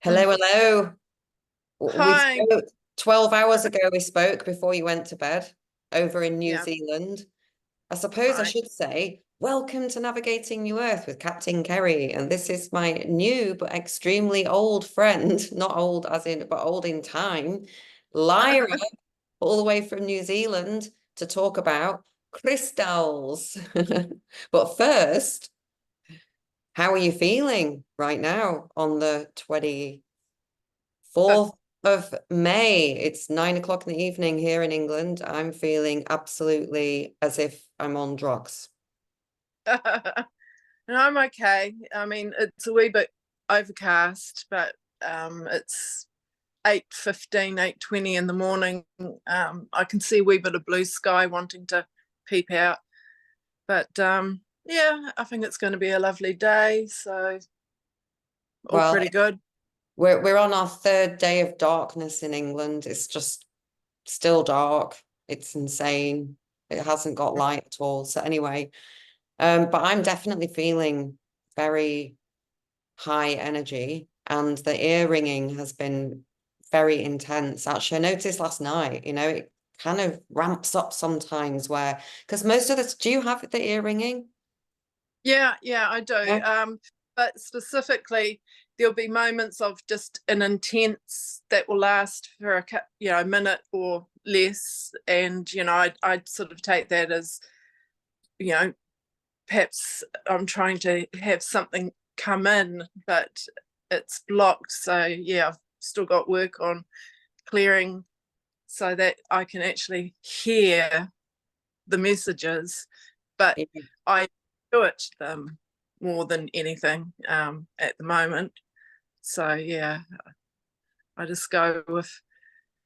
Hello, hello. We Hi. spoke 12 hours ago. We spoke before you went to bed over in New Yeah, Zealand. I suppose I right. should say, welcome to Navigating New Earth with Captain Kerry. And this is my new but extremely old friend, not old as in, but old in time, LyRA, all the way from New Zealand to talk about crystals. But first, how are you feeling right now on the 4th of May? It's 9 o'clock in the evening here in England. I'm feeling absolutely as if I'm on drugs. And I'm okay. I mean, it's a wee bit overcast, but it's 8:15, 8:20 in the morning. I can see a wee bit of blue sky wanting to peep out. But yeah, I think it's going to be a lovely day, so all Well, pretty good. we're on our third day of darkness in England. It's just still dark. It's insane. It hasn't got light at all. So anyway, but I'm definitely feeling very high energy, and the ear ringing has been very intense. Actually, I noticed last night, it kind of ramps up sometimes where, because most of this, do you have the ear ringing? Yeah, I do. Yeah. But specifically, there'll be moments of just an intense that will last for a minute or less, and I'd sort of take that as you know perhaps I'm trying to have something come in, but it's blocked. So yeah, I've still got work on clearing so that I can actually hear the messages, but Yeah. I do it more than anything at the moment. So yeah, I just go with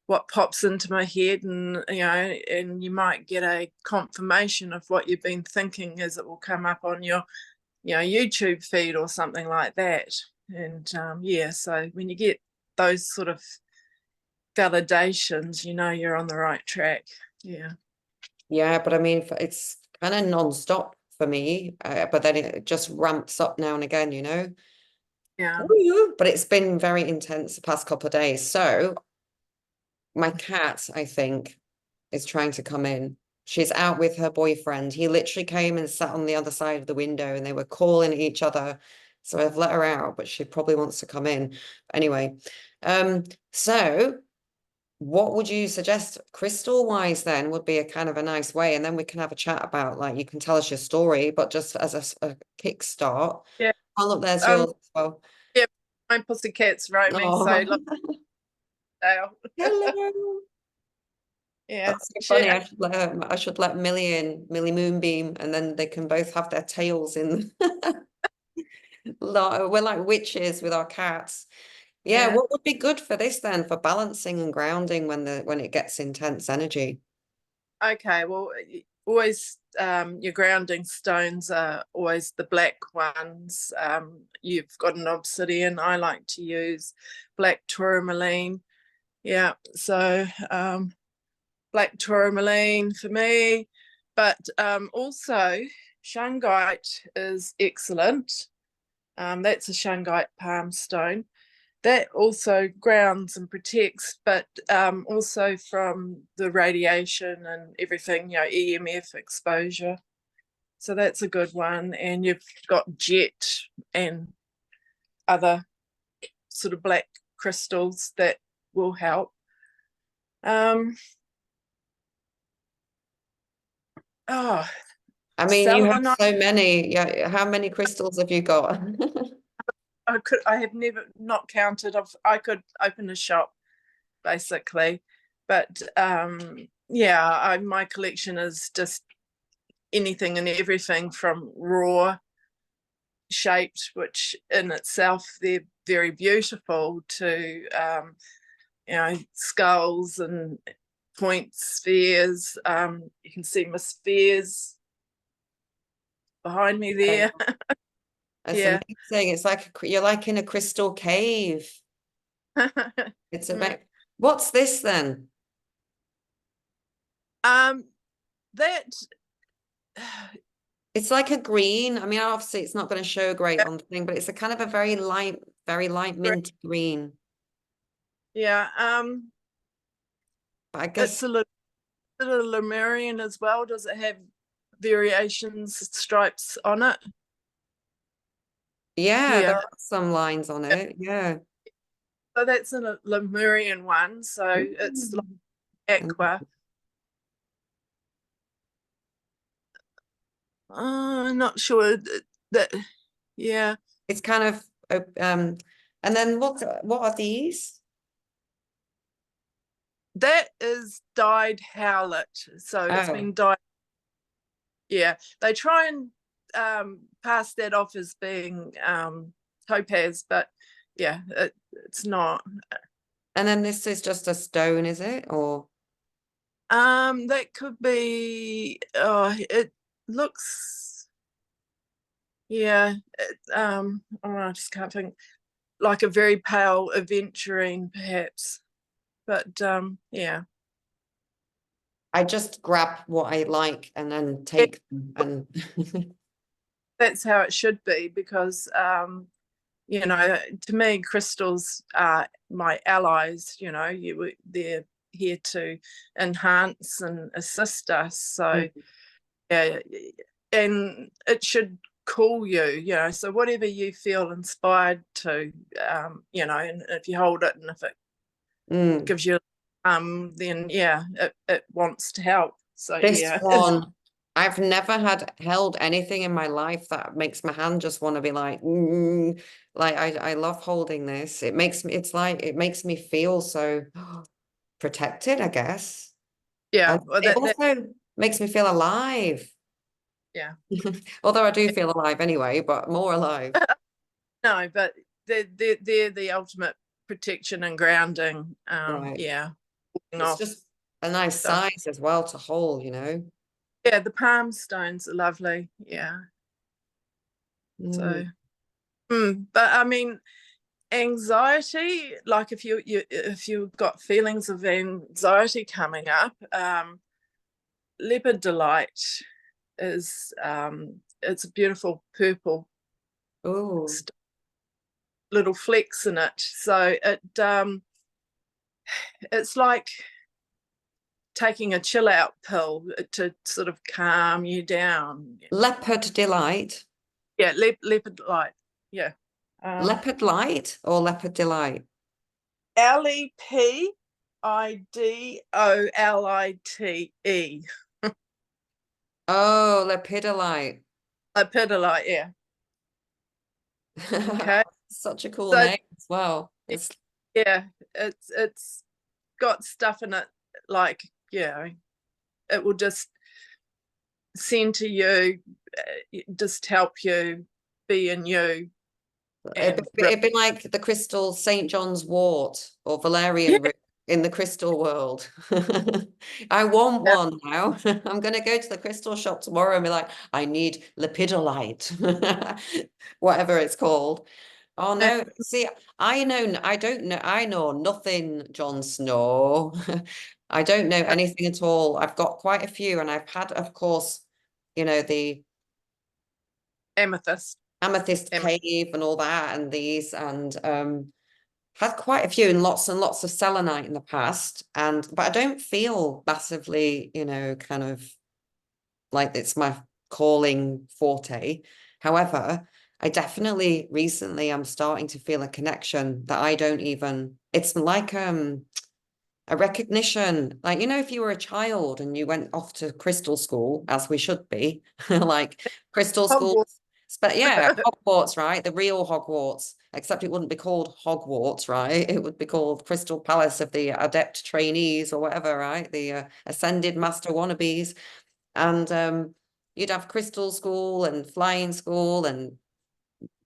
what pops into my head, and and you might get a confirmation of what you've been thinking as it will come up on your YouTube feed or something like that. And yeah, so when you get those sort of validations, you're on the right track. Yeah. Yeah, but I mean, it's kind of non-stop for me, but then it just ramps up now and again. Yeah. Ooh, but it's been very intense the past couple of days. So my cat, I think, is trying to come in. She's out with her boyfriend. He literally came and sat on the other side of the window and they were calling at each other. So I've let her out, but she probably wants to come in. Anyway, so what would you suggest crystal wise then would be a kind of a nice way, and then we can have a chat about, like, you can tell us your story, but just as a kickstart. Yeah. Oh, look, there's Um, yours as well. yeah, my pussycats wrote me, so Oh, look, Dale. hello. Yeah. That's so funny. I should let Millie in, Millie Moonbeam, and then they can both have their tails in. We're like witches with our cats. Yeah, Yeah. what would be good for this then, for balancing and grounding when it gets intense energy? Okay. Well, always your grounding stones are always the black ones. You've got an obsidian. I like to use black tourmaline. Yeah. So black tourmaline for me, but also shungite is excellent. That's a shungite palm stone. That also grounds and protects, but also from the radiation and everything, EMF exposure. So that's a good one. And you've got jet and other sort of black crystals that will help. Um, oh, I mean, you have selenite. so many. Yeah, how many crystals have you got? I have never not counted. I could open a shop basically, but yeah, my collection is just anything and everything from raw shaped, which in itself they're very beautiful, to skulls and point spheres. You can see my spheres behind me there. That's Yeah. amazing. It's like you're like in a crystal cave. It's Mm. about, what's this then? um that It's like a green. I mean, obviously it's not going to show great on the thing, but it's a kind of a very light, very light mint green. Yeah. But I It's guess, a little Lemurian as well. Does it have variations, stripes on it? yeah, there Yeah. are some lines on it. Yeah. So that's a Lemurian one. So it's like Mm. aqua. I'm not sure that, yeah. It's kind of, and then what are these? That is dyed howlet. So it's Oh, been dyed. Yeah. They try and pass that off as being topaz, but yeah, it's not. and then this is just a stone, is it? Or That could be, oh, it looks, yeah, oh, I just can't think, like a very pale aventurine, perhaps. But yeah. I just grab what I like and then Yeah, take them and that's how it should be because you know, to me, crystals are my allies. You know, they're here to enhance and assist us. So yeah, and it should cool you. You know, so whatever you feel inspired to, you know, and if you hold it and if it Mm. gives you, then yeah, it wants to help. So This yeah, one, I've never had held anything in my life that makes my hand just want to be like, like I love holding this. It makes me, it's like, it makes me feel so protected, I guess. yeah, And well, it that also makes me feel alive. yeah. Although I do feel alive anyway, but more alive. No, but they're the ultimate protection and grounding. Right. Yeah, It's off just a nice stuff. size as well to hold, you know. Yeah, the palm stones are lovely. Yeah. Mm. So, but I mean, anxiety. Like if you've got feelings of anxiety coming up, leopard delight is it's a beautiful purple Oh, little flecks in it. So it's like taking a chill out pill to sort of calm you down. leopard delight. Yeah, leopard light. Yeah. Leopard light or leopard delight? LEPIDOLITE. Oh, lepidolite. Lepidolite, yeah. Okay. Such a cool So name as well. It's yeah, it's got stuff in it like, yeah, it will just center you, just help you be in you and it'd be like the crystal St. John's wort or yeah, valerian root in the crystal world. I want one now. I'm gonna go to the crystal shop tomorrow and be like, I need lepidolite, whatever it's called. Oh yeah, no, see, I don't know, I know nothing, Jon Snow. I don't know anything at all. I've got quite a few, and I've had, of course, the amethyst. amethyst cave and all that, and these, and had quite a few and lots of selenite in the past, but I don't feel massively, kind of like it's my calling forte. However, I definitely recently I'm starting to feel a connection that I don't even, it's like a recognition, like if you were a child and you went off to crystal school, as we should be, like crystal school, Hogwarts. but yeah, Hogwarts, right? The real Hogwarts, except it wouldn't be called Hogwarts, right? It would be called Crystal Palace of the Adept Trainees or whatever, right? The Ascended Master Wannabes. And you'd have crystal school and flying school and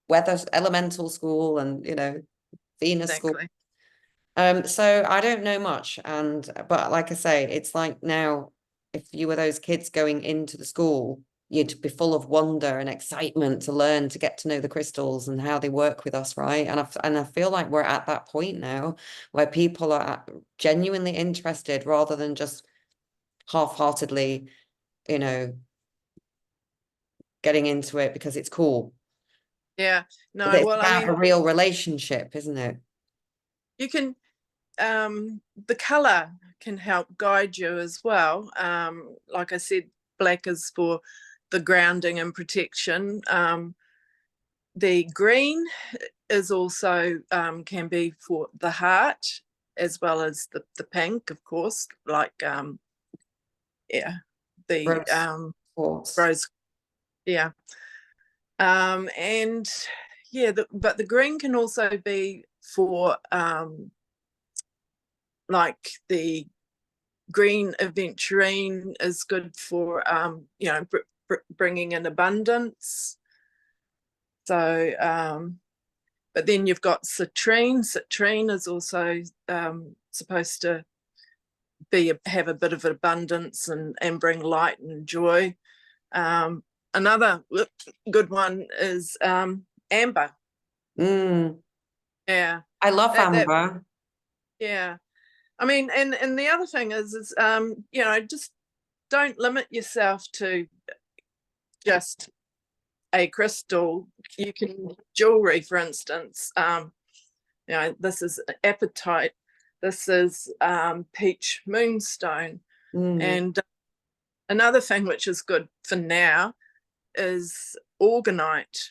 weather elemental school and Venus school. Exactly. So I don't know much, but like I say, it's like now if you were those kids going into the school, you'd be full of wonder and excitement to learn to get to know the crystals and how they work with us, right? And I feel like we're at that point now where people are genuinely interested rather than just half-heartedly, you know, getting into it because it's cool. Yeah. No, It's well, I about mean, a real relationship, isn't it? you can, the color can help guide you as well. Like I said, black is for the grounding and protection. The green is also can be for the heart, as well as the pink, of course, like yeah, the Rose quartz. rose, yeah. And yeah, but the green can also be for like the green aventurine is good for you know, bringing in abundance. So but then you've got citrine. Citrine is also supposed to have a bit of abundance and bring light and joy. Another good one is amber. Mm, Yeah, I love that amber. yeah. I mean, and the other thing is you know, just don't limit yourself to just a crystal. You can jewelry, for instance. You know, this is apatite. This is peach moonstone. Mm. And another thing which is good for now is orgonite,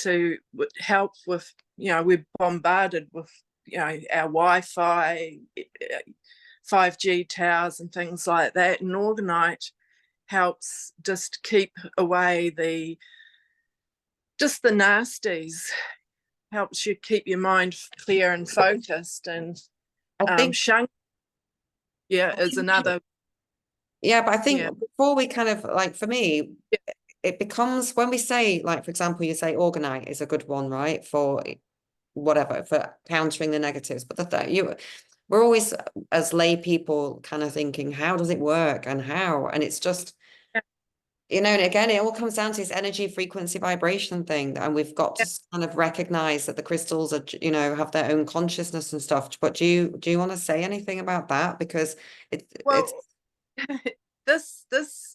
to help with, you know, we're bombarded with, you know, our Wi-Fi, 5G towers and things like that. And orgonite helps just keep away just the nasties, helps you keep your mind clear and focused. And I think, shang, yeah, I is think, another, yeah, but I think yeah, before we kind of like, for me, yeah, it becomes when we say, like, for example, you say organite is a good one, right? For whatever, for countering the negatives. But we're always, as lay people, kind of thinking, how does it work and how? And it's just, you know, and again, it all comes down to this energy, frequency, vibration thing. And we've got yeah. to kind of recognize that the crystals are, you know, have their own consciousness and stuff. But do you want to say anything about that? Because it's Well, this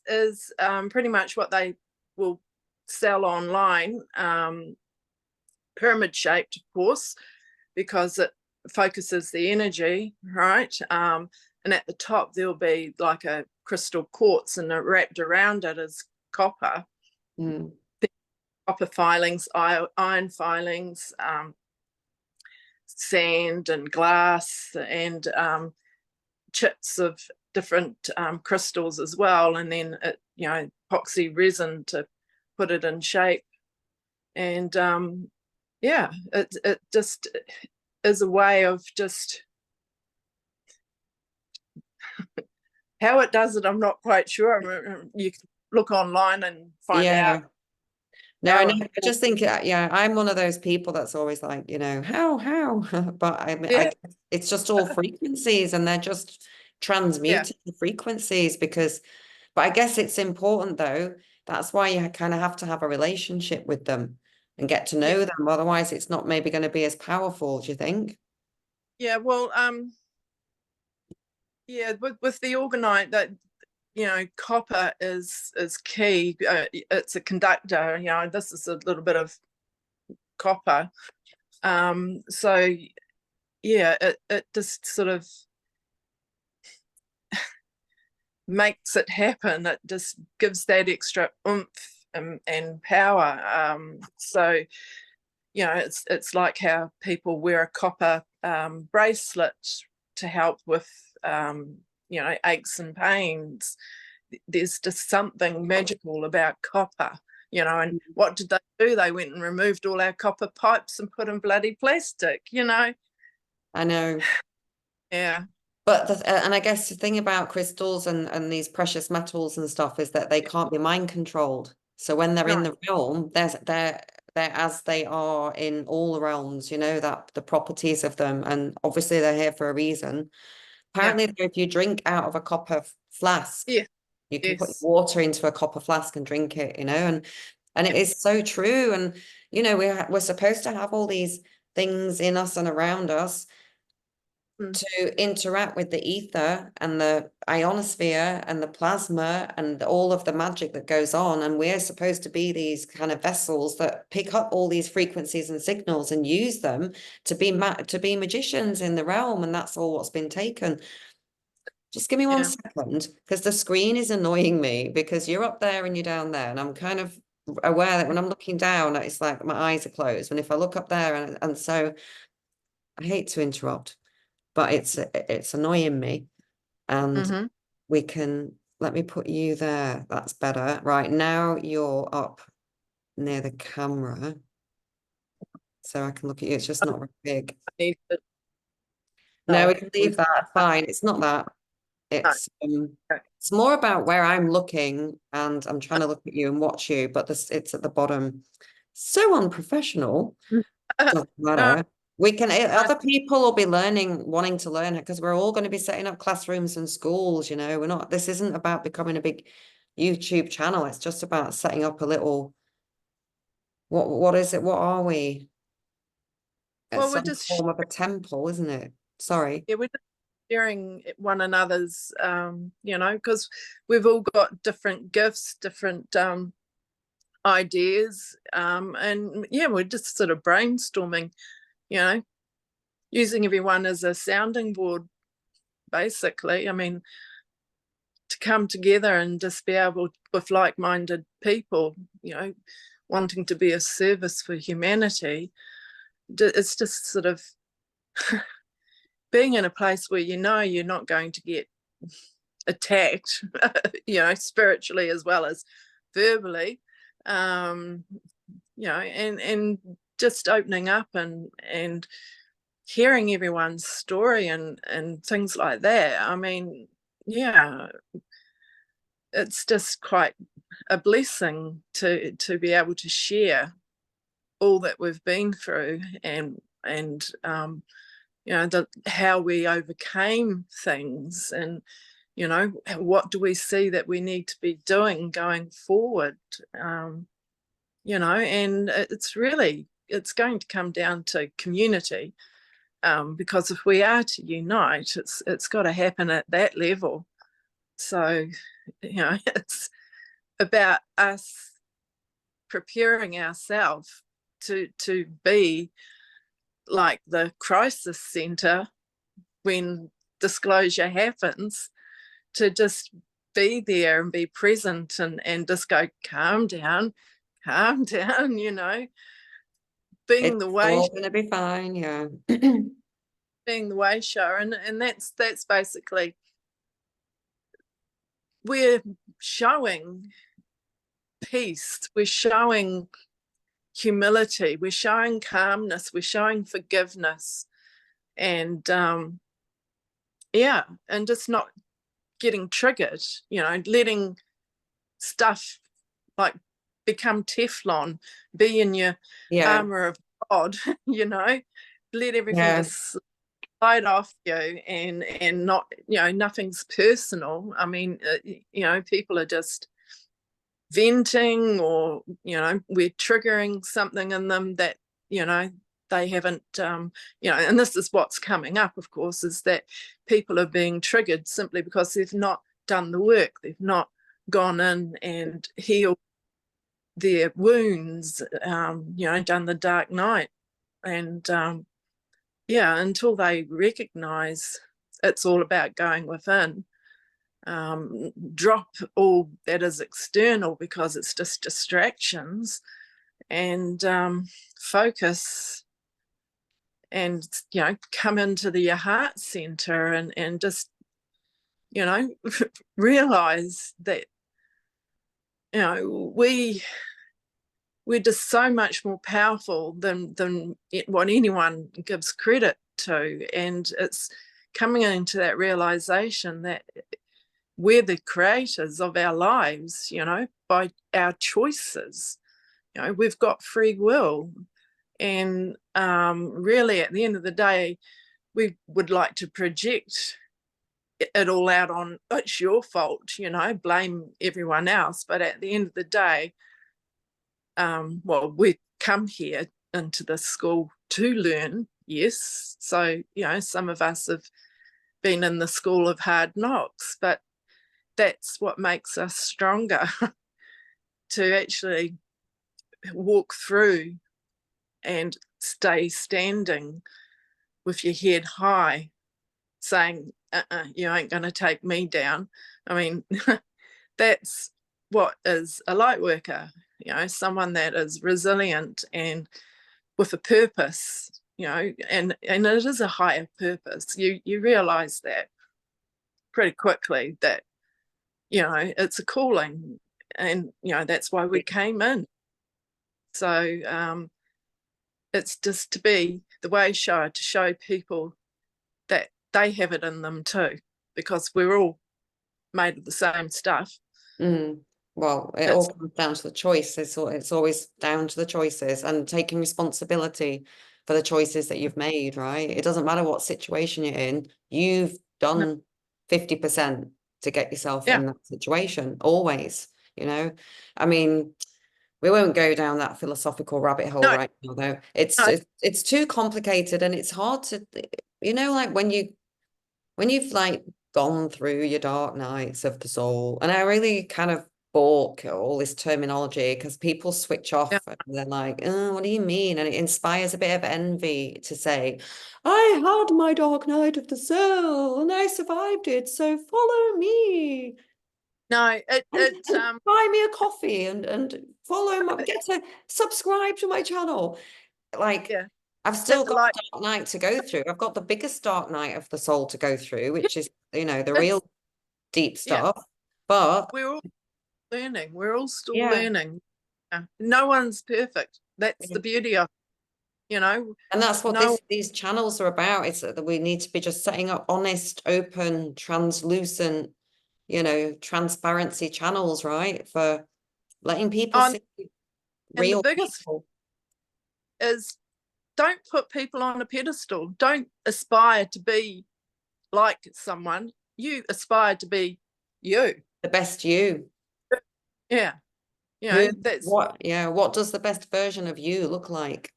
is pretty much what they will sell online, pyramid shaped, of course, because it focuses the energy, right? And at the top there'll be like a crystal quartz, and wrapped around it is copper, mm, copper filings, iron filings, sand and glass, and chips of different crystals as well, and then it, you know, epoxy resin to put it in shape. And yeah, it just is a way of just how it does it. I'm not quite sure. You can look online and find out yeah. No, I how know. it. I just think, yeah, I'm one of those people that's always like, you know, how, but I mean, Yeah, it's just all frequencies and they're just yeah, transmuting the frequencies but I guess it's important though. That's why you kind of have to have a relationship with them and get to yeah, know them. Otherwise, it's not maybe going to be as powerful, do you think? yeah. Well, yeah, with the orgonite, that, you know, copper is key. It's a conductor. You know, this is a little bit of copper. So yeah, it just sort of makes it happen. It just gives that extra oomph and power. So, you know, it's like how people wear a copper bracelet to help with you know, aches and pains. There's just something magical about copper, you know. And what did they do? They went and removed all our copper pipes and put in bloody plastic, you know. I know. Yeah, But and I guess the thing about crystals and these precious metals and stuff is that they can't be mind controlled. So when they're in no, the realm, they're as they are in all the realms, you know, that the properties of them, and obviously they're here for a reason. yeah, Apparently, if you drink out of a copper flask, yeah, you can put yes, water into a copper flask and drink it, you know, and it is so true. And you know, we're supposed to have all these things in us and around us, to interact with the ether and the ionosphere and the plasma and all of the magic that goes on. And we're supposed to be these kind of vessels that pick up all these frequencies and signals and use them to be magicians in the realm. And that's all what's been taken. Just give me 1 second, because the screen is annoying me, because you're up there and you're down there, and I'm kind of aware that when I'm looking down, it's like my eyes are closed. And if I look up there, and so I hate to interrupt, but it's annoying me. And we can, let me put you there. That's better. Right now you're up near the camera, so I can look at you. It's just not very big. No, we can leave that. Fine. It's not that. It's more about where I'm looking, and I'm trying to look at you and watch you, but it's at the bottom. So unprofessional. Doesn't matter. We can, other people will be wanting to learn it, because we're all going to be setting up classrooms and schools, you know. This isn't about becoming a big YouTube channel. It's just about setting up a little, what is it? What are we? Well, It's we're some just form of a temple, isn't it? Sorry. we're just sharing one another's, you know, because we've all got different gifts, different ideas, and yeah, we're just sort of brainstorming, you know, using everyone as a sounding board, basically. I mean, to come together and just be able, with like-minded people, you know, wanting to be a service for humanity. It's just sort of being in a place where you know you're not going to get attacked, you know, spiritually as well as verbally, you know, and just opening up and hearing everyone's story and things like that. I mean, yeah, it's just quite a blessing to be able to share all that we've been through, and you know, how we overcame things, and you know, what do we see that we need to be doing going forward, you know. And it's going to come down to community, because if we are to unite, it's got to happen at that level. So, you know, it's about us preparing ourselves to be like the crisis center when disclosure happens, to just be there and be present and just go, calm down, you know, being the way, all going to be fine. Yeah. being the way show. And that's basically, we're showing peace, we're showing humility, we're showing calmness, we're showing forgiveness, and yeah, and just not getting triggered, you know, letting stuff like become Teflon, be in your armor of God, you know, let everything just slide off you, and not, you know, nothing's personal. I mean, you know, people are just venting, or you know, we're triggering something in them that, you know, they haven't, you know, and this is what's coming up, of course, is that people are being triggered simply because they've not done the work, they've not gone in and healed their wounds, you know, done the dark night. And yeah, until they recognize it's all about going within, drop all that is external, because it's just distractions, and focus, and you know, come into your heart center, and just, you know, realize that, you know, we're just so much more powerful than what anyone gives credit to. And it's coming into that realization that we're the creators of our lives, you know, by our choices. You know, we've got free will. And really, at the end of the day, we would like to project it all out on, oh, it's your fault, you know, blame everyone else. But at the end of the day, well, we come here into the school to learn, yes. So, some of us have been in the school of hard knocks, but that's what makes us stronger to actually walk through and stay standing with your head high, saying, you ain't going to take me down. I mean, that's what is a light worker, someone that is resilient and with a purpose, and it is a higher purpose. You realize that pretty quickly, that it's a calling, and that's why we came in. So it's just to be the way show, to show people that they have it in them too, because we're all made of the same stuff. Well, it all comes down to the choices. It's always down to the choices and taking responsibility for the choices that you've made, right? It doesn't matter what situation you're in. You've done 50% to get yourself in that situation, always, I mean, we won't go down that philosophical rabbit hole right now, though. It's too complicated, and it's hard to, like when you've like gone through your dark nights of the soul, and I really kind of balk at all this terminology because people switch off and they're like, oh, what do you mean? And it inspires a bit of envy to say, I had my dark night of the soul and I survived it, so follow me. No, buy me a coffee and follow my, get to subscribe to my channel. Like, I've still got a dark night to go through. I've got the biggest dark night of the soul to go through, which is, the real deep stuff. But we're all learning. We're all still learning. No one's perfect. That's the beauty of, and that's what these channels are about. It's that we need to be just setting up honest, open, translucent, transparency channels, right? For letting people see real and the biggest people. Is, don't put people on a pedestal. Don't aspire to be like someone. You aspire to be you. The best you. Yeah. What does the best version of you look like?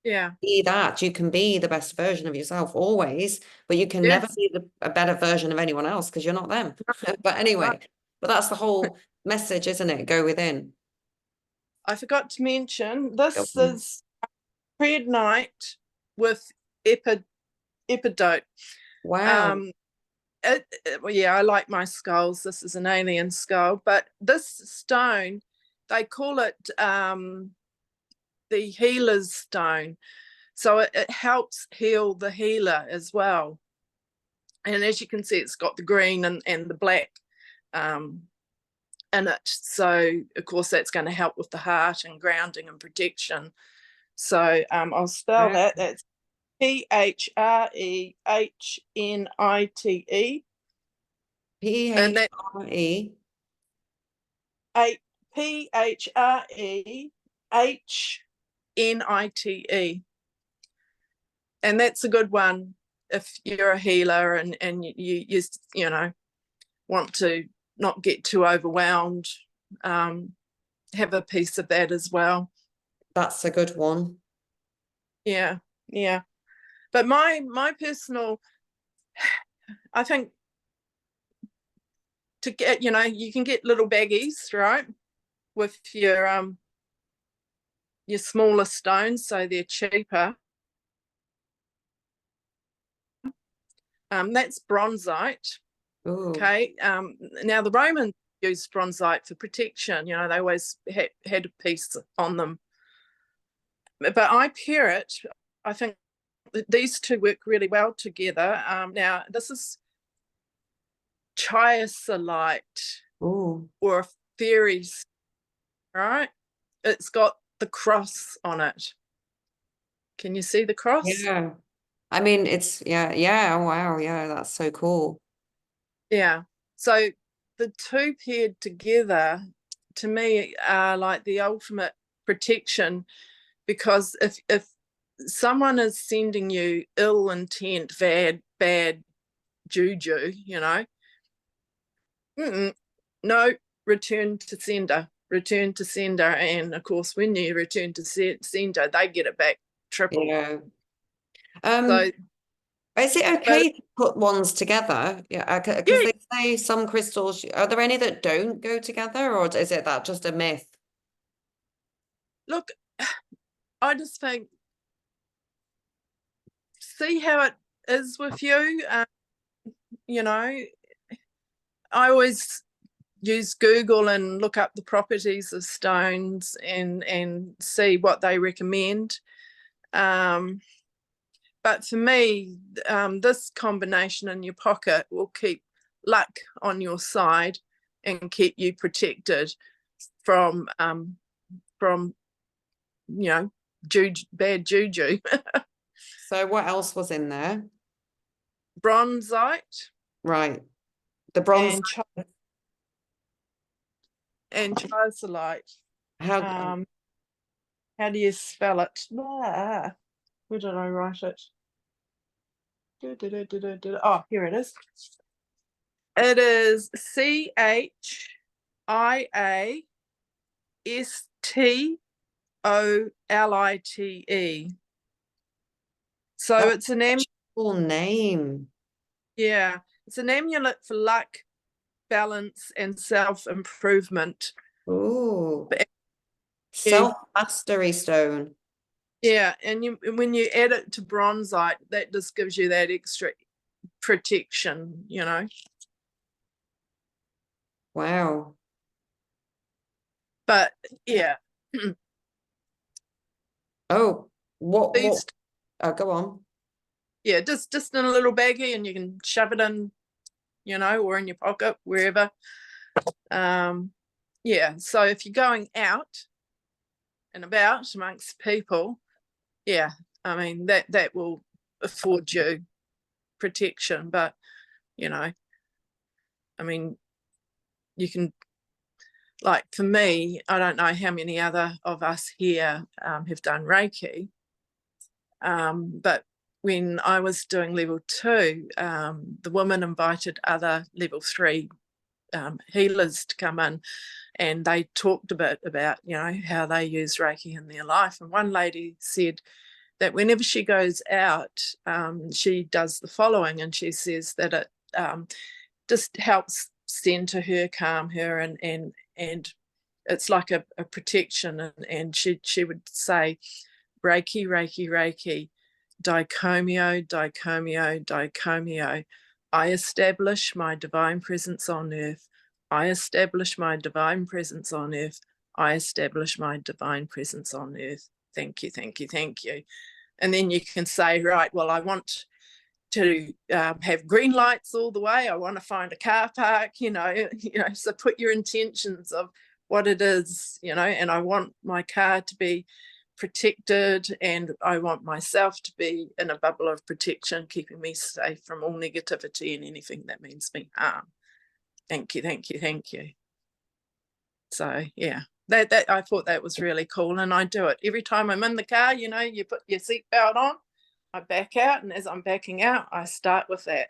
Yeah. Be that. You can be the best version of yourself always, but you can never be a better version of anyone else because you're not them. But anyway, but that's the whole message, isn't it? Go within. I forgot to mention, this is prayer night with epidote. Wow. I like my skulls. This is an alien skull, but this stone, they call it the healer's stone. So it helps heal the healer as well. And as you can see, it's got the green and the black in it. So, of course, that's going to help with the heart and grounding and protection. So I'll spell that. That's PHREHNITE. PHRE. PHREHNITE. And that's a good one if you're a healer and you want to not get too overwhelmed. Have a piece of that as well. That's a good one. Yeah. But my personal, I think, to get, you can get little baggies, right, with your smaller stones, so they're cheaper. That's bronzite. Ooh. Okay. Now the Romans used bronzite for protection. They always had a piece on them. But I pair it. I think these two work really well together. Now this is chiasolite or fairies, right? It's got the cross on it. Can you see the cross? Yeah. I mean, it's, yeah. Wow. Yeah. That's so cool. Yeah. So the two paired together, to me, are like the ultimate protection, because if someone is sending you ill intent, bad juju, no, return to sender. And of course, when you return to sender, they get it back triple. Yeah. Um, So, is it but okay to put ones together? Yeah, because yeah, they say some crystals, are there any that don't go together, or is it that just a myth? look, I just think, see how it is with you. You know, I always use Google and look up the properties of stones and see what they recommend. But for me, this combination in your pocket will keep luck on your side and keep you protected from from bad juju. So what else was in there? Bronzite Right. The bronze, and chrysolite. how, Um, how do you spell it? Where did I write it? Oh, here it is. It is CHIASTOLITE. So that's it's an a cool name. yeah, it's an amulet for luck, balance, and self-improvement. Ooh, But you, self-mastery stone. yeah, and when you add it to bronzite, that just gives you that extra protection. Wow. But yeah, Oh, what, these oh, go on. yeah, just in a little baggie, and you can shove it in, or in your pocket, wherever. Yeah, so if you're going out and about amongst people, yeah, I mean that will afford you protection. But you know, I mean, you can, like, for me, I don't know how many other of us here have done Reiki, but when I was doing level 2, the woman invited other level 3 healers to come in, and they talked a bit about how they use Reiki in their life. And one lady said that whenever she goes out, she does the following, and she says that it just helps center her, calm her, and it's like a protection. And she would say, Reiki, Reiki, Reiki, dicomio, dicomio, dicomio. I establish my divine presence on earth. I establish my divine presence on earth. I establish my divine presence on earth. Thank you, thank you, thank you. And then you can say, right, well, I want to have green lights all the way. I want to find a car park, so put your intentions of what it is, and I want my car to be protected, and I want myself to be in a bubble of protection, keeping me safe from all negativity and anything that means me harm. Thank you, thank you, thank you. So yeah, that I thought that was really cool, and I do it every time I'm in the car. You put your seatbelt on, I back out, and as I'm backing out, I start with that.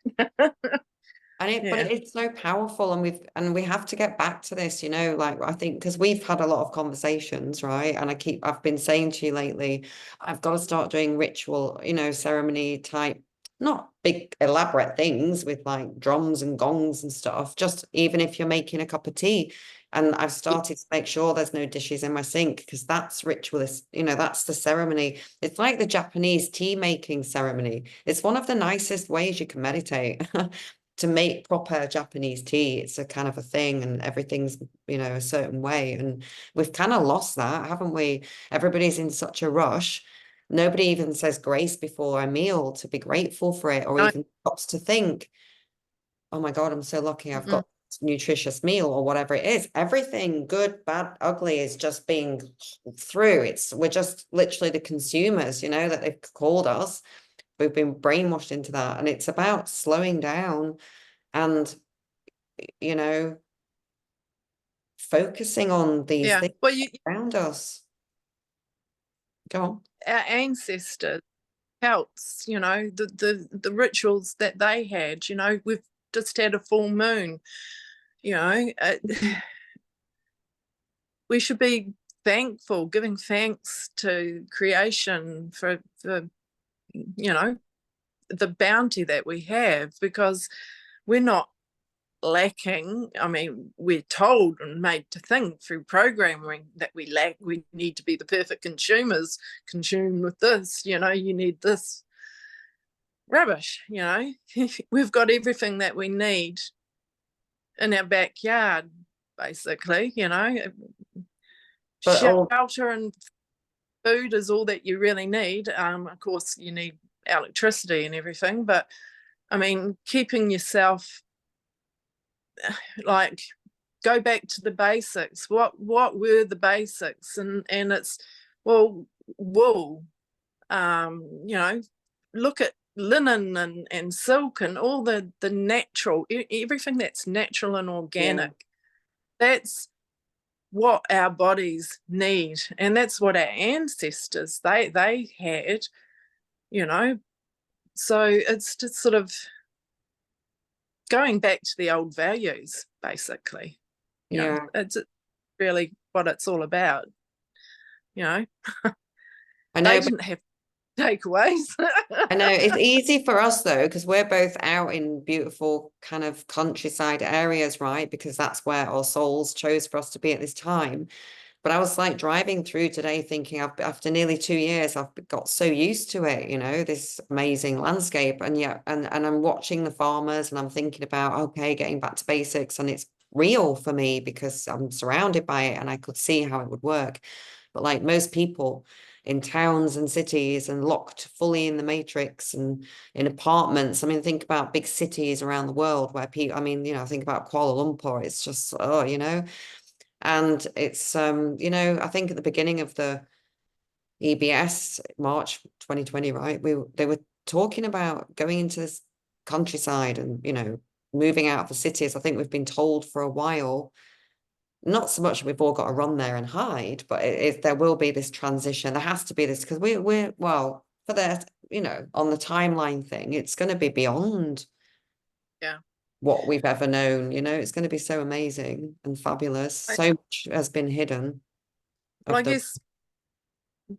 But Yeah. it's so powerful, and we have to get back to this, like I think because we've had a lot of conversations, right? And I've been saying to you lately, I've got to start doing ritual, ceremony type, not big elaborate things with like drums and gongs and stuff, just even if you're making a cup of tea. And I've started to make sure there's no dishes in my sink because that's ritualist, that's the ceremony. It's like the Japanese tea making ceremony. It's one of the nicest ways you can meditate. To make proper Japanese tea, it's a kind of a thing, and everything's, a certain way. And we've kind of lost that, haven't we? Everybody's in such a rush. Nobody even says grace before a meal to be grateful for it, or I, even stops to think, oh my God, I'm so lucky I've mm, got nutritious meal or whatever it is. Everything good, bad, ugly is just being through. We're just literally the consumers, that they've called us. We've been brainwashed into that. And it's about slowing down and focusing on these yeah. things Well, around us. Go on. our ancestors, Celts, the rituals that they had. We've just had a full moon. You know, uh, we should be thankful, giving thanks to creation for you know, the bounty that we have, because we're not lacking. I mean, we're told and made to think through programming that we lack. We need to be the perfect consumers, consume with this, you know, you need this. Rubbish, you know. We've got everything that we need in our backyard, basically, you know. But Shelter and food is all that you really need. Of course, you need electricity and everything, but I mean, keeping yourself, like, go back to the basics. What were the basics? And it's, well, wool. You know, look at linen and silk and all the natural, everything that's natural and organic. That's what our bodies need, and that's what our ancestors they had, you know. So it's just sort of going back to the old values, basically. You know, it's really what it's all about, you know. I know They didn't have takeaways. I know it's easy for us though, because we're both out in beautiful kind of countryside areas, right? Because that's where our souls chose for us to be at this time. But I was like driving through today thinking after nearly 2 years, I've got so used to it, you know, this amazing landscape. And yeah, and I'm watching the farmers and I'm thinking about, okay, getting back to basics. And it's real for me because I'm surrounded by it and I could see how it would work. But like most people in towns and cities and locked fully in the matrix and in apartments. I mean, think about big cities around the world where people, I mean, you know, think about Kuala Lumpur. It's just, oh, you know, and it's, you know, I think at the beginning of the EBS, March 2020, right, they were talking about going into this countryside and, you know, moving out of the cities. I think we've been told for a while, not so much we've all got to run there and hide, but there will be this transition. There has to be this because we're well, for that, you know, on the timeline thing, it's going to be beyond what we've ever known. You know, it's going to be so amazing and fabulous. So much has been hidden. Well, I guess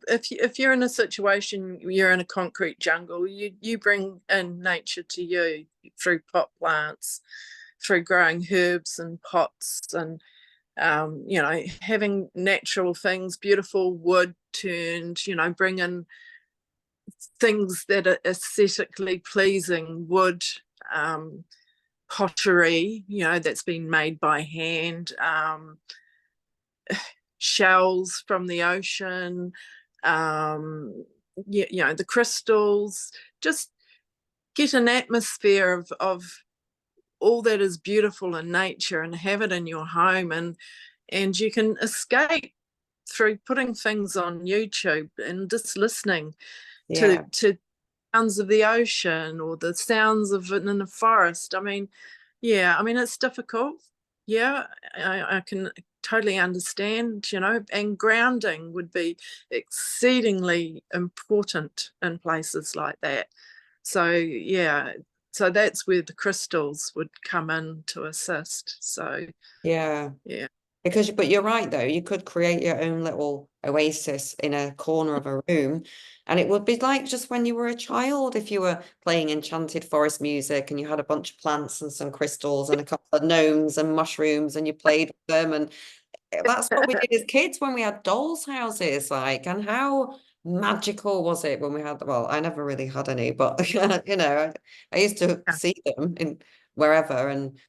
if you're in a situation, you're in a concrete jungle, you bring in nature to you through pot plants, through growing herbs and pots, and you know, having natural things, beautiful wood turned, you know, bring in things that are aesthetically pleasing, wood, pottery, you know, that's been made by hand, shells from the ocean, you know, the crystals. Just get an atmosphere of all that is beautiful in nature and have it in your home, and you can escape through putting things on YouTube and just listening to sounds of the ocean or the sounds of it in the forest. I mean, yeah, I mean, it's difficult. Yeah, I can totally understand, you know, and grounding would be exceedingly important in places like that. So, yeah, so that's where the crystals would come in to assist. So, yeah. Because, but you're right though, you could create your own little oasis in a corner of a room, and it would be like just when you were a child, if you were playing enchanted forest music and you had a bunch of plants and some crystals and a couple of gnomes and mushrooms and you played with them. And that's what we did as kids when we had dolls' houses, like, and how magical was it when we had, well, I never really had any, but you know, I used to see them in wherever. And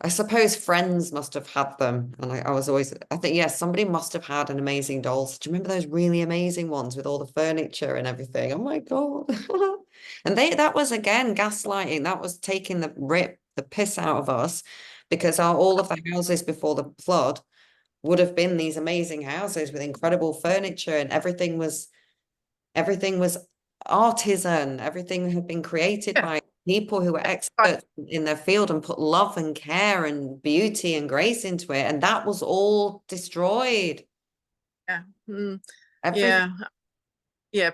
I suppose friends must have had them. And I was always, I think, yes, somebody must have had an amazing doll. Do you remember those really amazing ones with all the furniture and everything? Oh my God. And that was again gaslighting. That was taking the piss out of us, because all of the houses before the flood would have been these amazing houses with incredible furniture, and everything was artisan. Everything had been created by people who were experts in their field and put love and care and beauty and grace into it. And that was all destroyed. Yeah,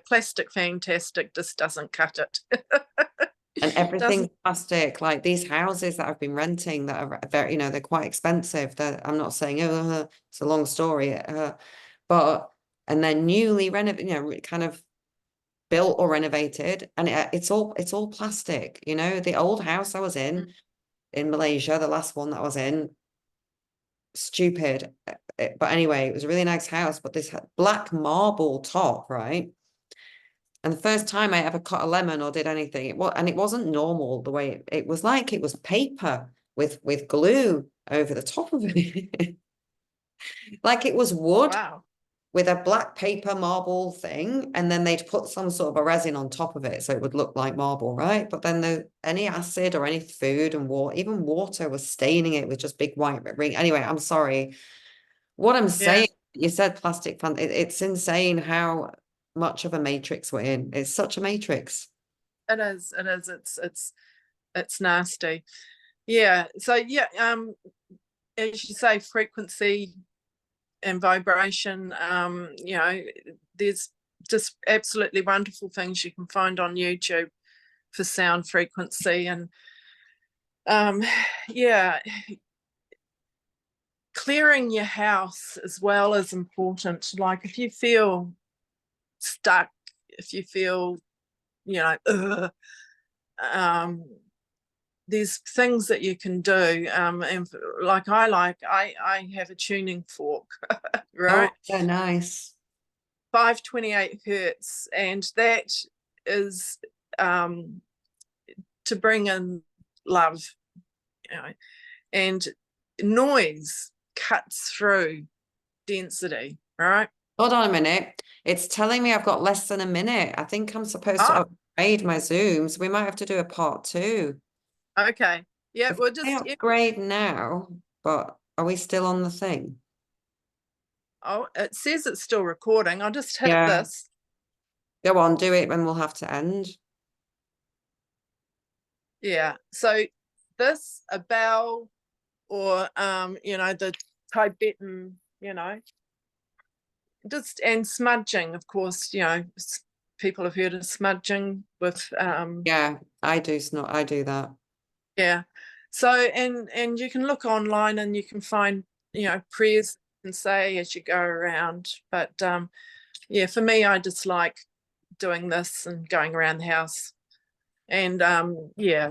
plastic fantastic just doesn't cut it. And everything's plastic, like these houses that I've been renting that are very, you know, they're quite expensive. I'm not saying, oh, it's a long story, but, and they're newly renovated, you know, kind of built or renovated, and it's all plastic. You know, the old house I was in Malaysia, the last one that I was in, stupid. But anyway, it was a really nice house, but this black marble top, right? And the first time I ever cut a lemon or did anything, it wasn't normal the way it was, like it was paper with glue over the top of it. Like it was wood Wow. with a black paper marble thing, and then they'd put some sort of a resin on top of it so it would look like marble, right? But then any acid or any food and water, even water, was staining it with just big white ring. Anyway, I'm sorry. What I'm Yeah, saying, you said plastic fan. It's insane how much of a matrix we're in. It's such a matrix. it is. It is. It's nasty. Yeah. So yeah, as you say, frequency and vibration, you know, there's just absolutely wonderful things you can find on YouTube for sound frequency. And yeah, clearing your house as well is important. Like if you feel stuck, if you feel, you know, there's things that you can do. And like I have a tuning fork, Oh, right? yeah, nice. 528 hertz, and that is to bring in love, you know, and noise cuts through density, right? Hold on a minute. It's telling me I've got less than a minute. I think I'm supposed to Oh, upgrade my Zooms. We might have to do a part two. okay. Yeah, If we'll I just, upgrade now, but are we still on the thing? oh, it says it's still recording. I'll just hit Yeah. this. Go on, do it, and we'll have to end. Yeah. So this, a bell, or you know, the Tibetan, you know, just, and smudging, of course, you know, people have heard of smudging with Yeah, I do that. yeah. So and you can look online and you can find, you know, prayers and say as you go around. But yeah, for me, I just like doing this and going around the house. And yeah,